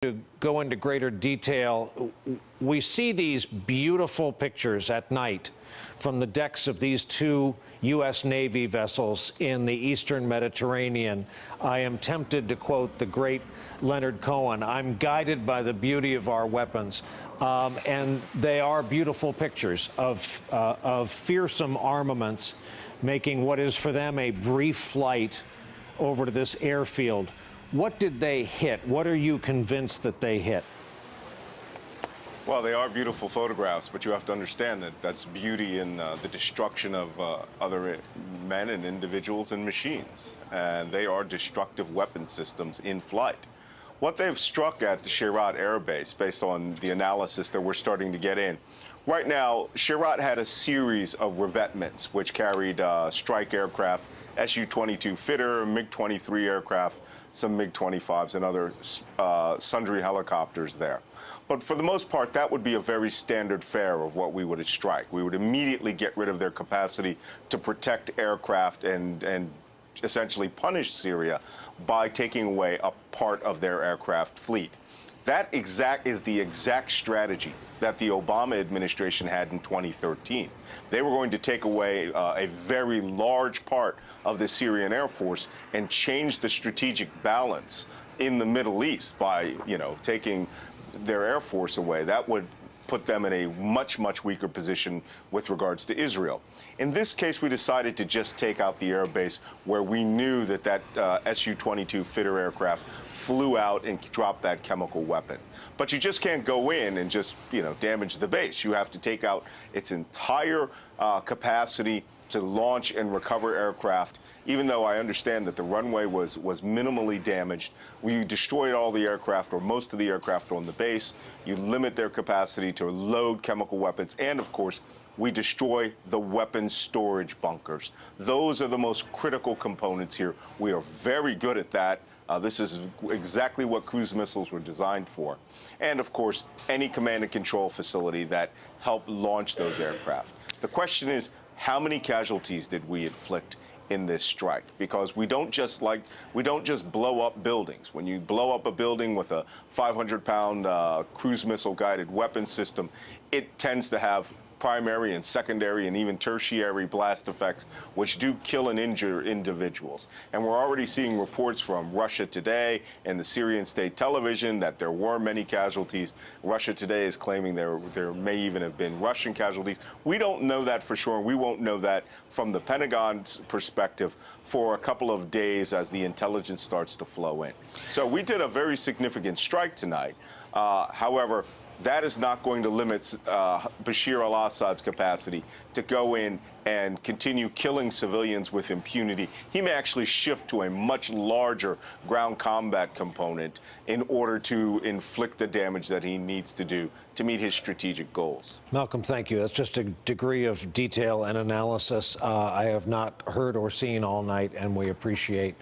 to go into greater detail. We see these beautiful pictures at night from the decks of these two U.S. Navy vessels in the Eastern Mediterranean. I am tempted to quote the great Leonard Cohen, "I'm guided by the beauty of our weapons." And they are beautiful pictures of fearsome armaments making what is for them a brief flight over to this airfield. What did they hit? What are you convinced that they hit? Well, they are beautiful photographs, but you have to understand that that's beauty in the destruction of other men and individuals and machines. And they are destructive weapon systems in flight. What they've struck at the Shayrat Air Base, based on the analysis that we're starting to get in, right now, Shayrat had a series of revetments which carried strike aircraft, Su-22 fitter, MiG-23 aircraft, some MiG-25s and other sundry helicopters there. But for the most part, that would be a very standard fare of what we would strike. We would immediately get rid of their capacity to protect aircraft and essentially punish Syria by taking away a part of their aircraft fleet. That is the exact strategy that the Obama administration had in 2013. They were going to take away a very large part of the Syrian Air Force and change the strategic balance in the Middle East by, taking their Air Force away. That would put them in a much, much weaker position with regards to Israel. In this case, we decided to just take out the air base where we knew that Su-22 fitter aircraft flew out and dropped that chemical weapon. But you just can't go in and just, damage the base. You have to take out its entire capacity to launch and recover aircraft. Even though I understand that the runway was minimally damaged, we destroyed all the aircraft or most of the aircraft on the base. You limit their capacity to load chemical weapons, and of course, we destroy the weapons storage bunkers. Those are the most critical components here. We are very good at that. This is exactly what cruise missiles were designed for. And of course, any command and control facility that helped launch those aircraft. The question is, how many casualties did we inflict in this strike? Because we don't just blow up buildings. When you blow up a building with a 500-pound cruise missile guided weapon system, it tends to have primary and secondary and even tertiary blast effects, which do kill and injure individuals. And we're already seeing reports from Russia Today and the Syrian state television that there were many casualties. Russia Today is claiming there may even have been Russian casualties. We don't know that for sure. We won't know that from the Pentagon's perspective for a couple of days as the intelligence starts to flow in. So we did a very significant strike tonight. However, that is not going to limit Bashar al-Assad's capacity to go in and continue killing civilians with impunity. He may actually shift to a much larger ground combat component in order to inflict the damage that he needs to do to meet his strategic goals. Malcolm, thank you. That's just a degree of detail and analysis I have not heard or seen all night, and we appreciate.